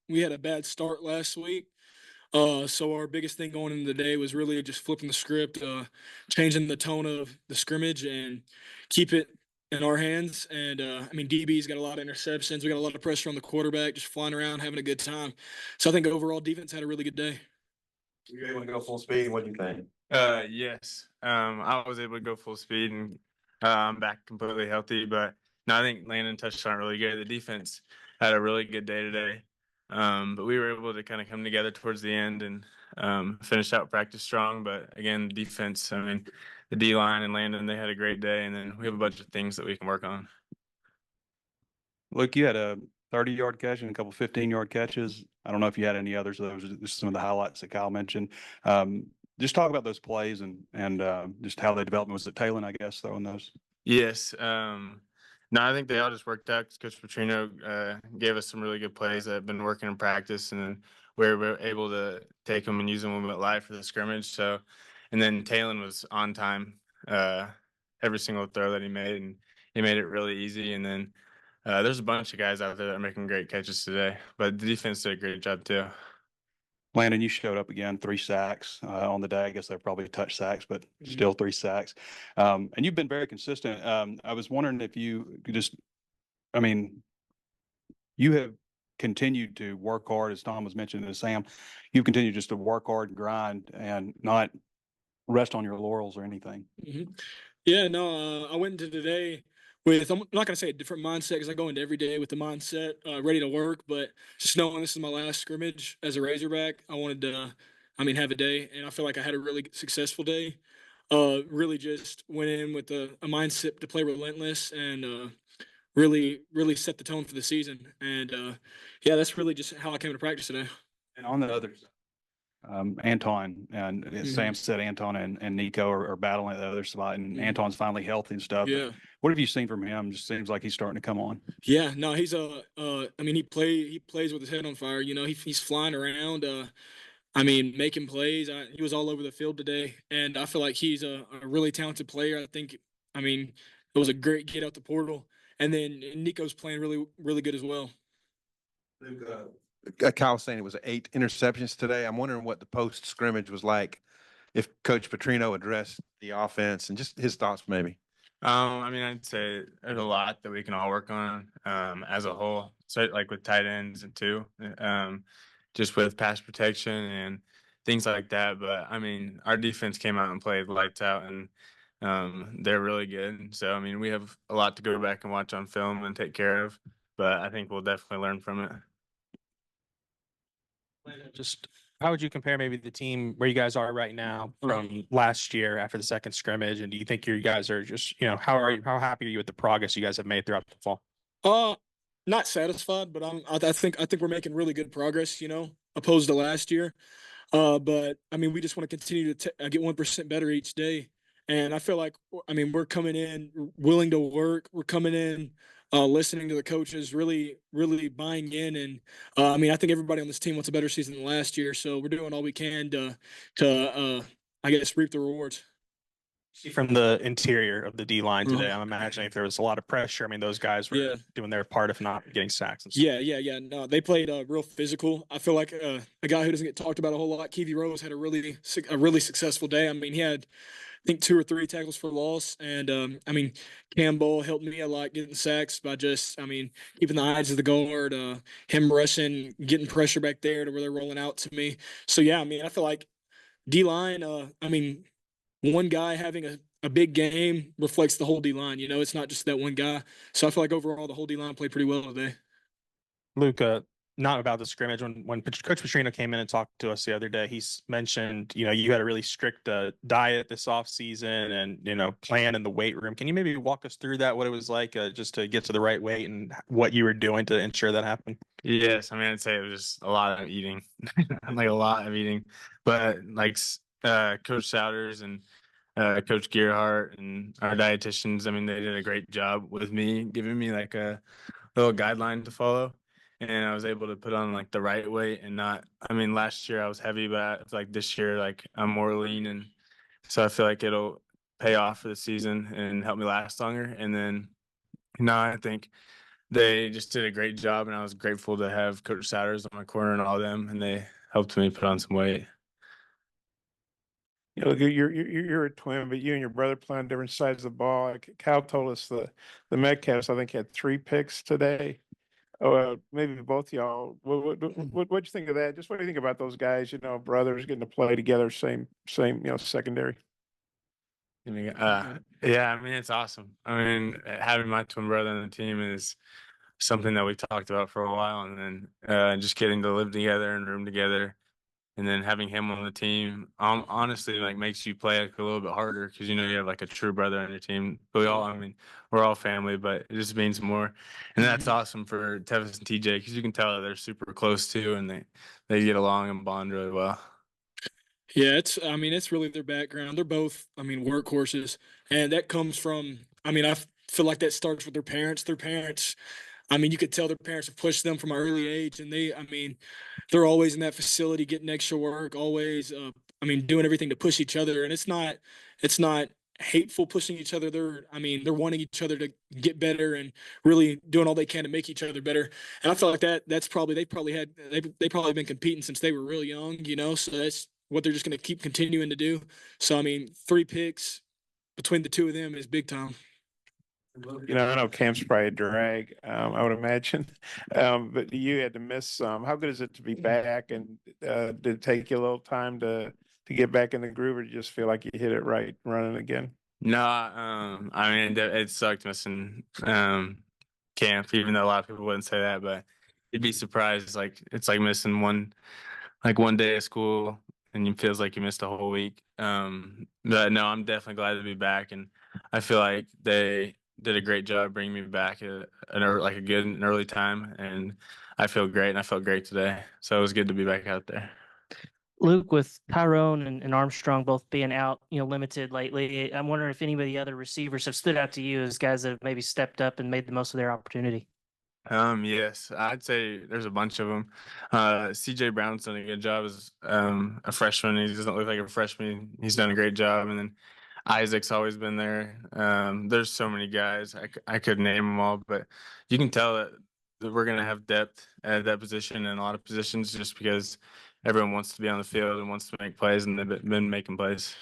We had a bad start last week. So our biggest thing going into the day was really just flipping the script, changing the tone of the scrimmage, and keep it in our hands. And I mean, DB's got a lot of interceptions. We got a lot of pressure on the quarterback, just flying around, having a good time. So I think overall defense had a really good day. You able to go full speed? What do you think? Yes. I was able to go full speed and I'm back completely healthy. But no, I think Landon touched on it really good. The defense had a really good day today. But we were able to kind of come together towards the end and finish out practice strong. But again, defense, I mean, the D line and Landon, they had a great day. And then we have a bunch of things that we can work on. Luke, you had a 30-yard catch and a couple 15-yard catches. I don't know if you had any others. Those are just some of the highlights that Kyle mentioned. Just talk about those plays and just how they developed. Was it Talon, I guess, throwing those? Yes. No, I think they all just worked out. Coach Petrino gave us some really good plays that have been working in practice, and then we were able to take them and use them at live for the scrimmage. So, and then Talon was on time every single throw that he made, and he made it really easy. And then there's a bunch of guys out there that are making great catches today, but the defense did a great job too. Landon, you showed up again, 3 sacks on the day. I guess they're probably touch sacks, but still 3 sacks. And you've been very consistent. I was wondering if you could just, I mean, you have continued to work hard, as Tom was mentioning, and Sam, you've continued just to work hard and grind and not rest on your laurels or anything. Yeah, no, I went into today with, I'm not going to say a different mindset because I go into every day with the mindset ready to work, but just knowing this is my last scrimmage as a Razorback, I wanted to, have a day, and I feel like I had a really successful day. Really just went in with a mindset to play relentless and really set the tone for the season. And yeah, that's really just how I came to practice today. And on the other side, Anton and Sam said Anton and Nico are battling at the other spot, and Anton's finally healthy and stuff. Yeah. What have you seen from him? Just seems like he's starting to come on. Yeah, no, he's he plays with his head on fire. You know, he's flying around. Making plays. He was all over the field today, and I feel like he's a really talented player. I think, it was a great get out the portal, and then Nico's playing really good as well. Kyle was saying it was 8 interceptions today. I'm wondering what the post scrimmage was like, if Coach Petrino addressed the offense and just his thoughts maybe. I'd say there's a lot that we can all work on as a whole. So like with tight ends and too, just with pass protection and things like that. But our defense came out and played lights out, and they're really good. So we have a lot to go back and watch on film and take care of. But I think we'll definitely learn from it. Just how would you compare maybe the team where you guys are right now from last year after the second scrimmage? And do you think you guys are just, how happy are you with the progress you guys have made throughout the fall? Not satisfied, but I think we're making really good progress, opposed to last year. But we just want to continue to get 1% better each day. And I feel like, we're coming in willing to work. We're coming in listening to the coaches, really buying in. And I think everybody on this team wants a better season than last year. So we're doing all we can to reap the rewards. From the interior of the D line today, I'm imagining if there was a lot of pressure, those guys were doing their part, if not getting sacks. And stuff. Yeah. No, they played real physical. I feel like a guy who doesn't get talked about a whole lot, Keevy Rose, had a really successful day. He had, I think, 2 or 3 tackles for loss, and Campbell helped me a lot getting sacks by just, keeping the eyes of the guard, him rushing, getting pressure back there to where they're rolling out to me. So yeah, I feel like D line. One guy having a big game reflects the whole D line. It's not just that one guy. So I feel like overall the whole D line played pretty well today. Luke, not about the scrimmage. When Coach Petrino came in and talked to us the other day, he's mentioned, you had a really strict diet this off season and, plan in the weight room. Can you maybe walk us through that, what it was like just to get to the right weight and what you were doing to ensure that happened? Yes. I'd say it was just a lot of eating, like a lot of eating, but like Coach Souders and Coach Gearhart and our dietitians, they did a great job with me, giving me like a little guideline to follow. And I was able to put on like the right weight and not, last year I was heavy, but I feel like this year, like I'm more lean. And so I feel like it'll pay off for the season and help me last longer. And then, I think they just did a great job, and I was grateful to have Coach Souders on my corner and all them, and they helped me put on some weight. You know, you're a twin, but you and your brother play on different sides of the ball. Like Cal told us the Metcalfs, I think, had 3 picks today. Oh, maybe both y'all. What'd you think of that? Just what do you think about those guys? You know, brothers getting to play together, same, you know, secondary. Yeah, I mean, it's awesome. I mean, having my twin brother on the team is something that we talked about for a while, and then just getting to live together and room together, and then having him on the team, honestly, like makes you play like a little bit harder because you know you have like a true brother on your team. But I mean, we're all family, but it just means more, and that's awesome for Tevis and TJ because you can tell that they're super close too, and they get along and bond really well. Yeah, I mean, it's really their background. They're both, I mean, workhorses. And that comes from, I mean, feel like that starts with their parents. Their parents, I mean, you could tell their parents have pushed them from an early age. And I mean, they're always in that facility getting extra work, always, I mean, doing everything to push each other. And it's not hateful pushing each other. I mean, they're wanting each other to get better and really doing all they can to make each other better. And I feel like they've probably been competing since they were real young, you know, so that's what they're just going to keep continuing to do. So, I mean, 3 picks between the two of them is big time. You know, I know camp's probably a drag, I would imagine, but you had to miss some. How good is it to be back? And did it take you a little time to get back in the groove, or you just feel like you hit it right running again? No, I mean, it sucked missing camp, even though a lot of people wouldn't say that, but you'd be surprised. Like, it's like missing one day of school, and it feels like you missed a whole week. But no, I'm definitely glad to be back, and I feel like they did a great job bringing me back at an early time, and I feel great, and I felt great today. So it was good to be back out there. Luke, with Tyrone and Armstrong both being out, you know, limited lately, I'm wondering if any of the other receivers have stood out to you as guys that have maybe stepped up and made the most of their opportunity. Yes, I'd say there's a bunch of them. CJ Brown's done a good job as a freshman. He doesn't look like a freshman. He's done a great job. And then Isaac's always been there. There's so many guys. I could name them all, but you can tell that we're going to have depth at that position and a lot of positions just because everyone wants to be on the field and wants to make plays, and they've been making plays.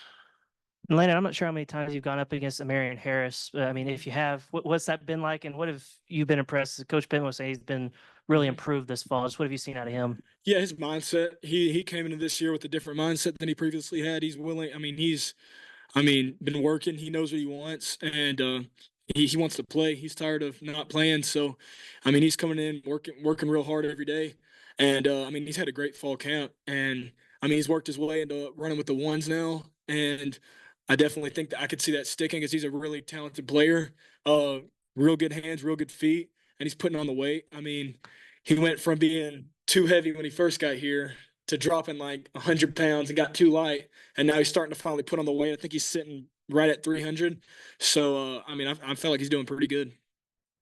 And Landon, I'm not sure how many times you've gone up against Marion Harris. But I mean, if you have, what's that been like? And what have you been impressed? Coach Ben was saying he's been really improved this fall. Just what have you seen out of him? Yeah, his mindset. He came into this year with a different mindset than he previously had. He's willing. I mean, been working. He knows what he wants, and he wants to play. He's tired of not playing. So, I mean, he's coming in working real hard every day, and I mean, he's had a great fall camp, and I mean, he's worked his way into running with the ones now, and I definitely think that I could see that sticking because he's a really talented player. Real good hands, real good feet, and he's putting on the weight. I mean, he went from being too heavy when he first got here to dropping like 100 pounds and got too light, and now he's starting to finally put on the weight. I think he's sitting right at 300. So, I mean, I feel like he's doing pretty good.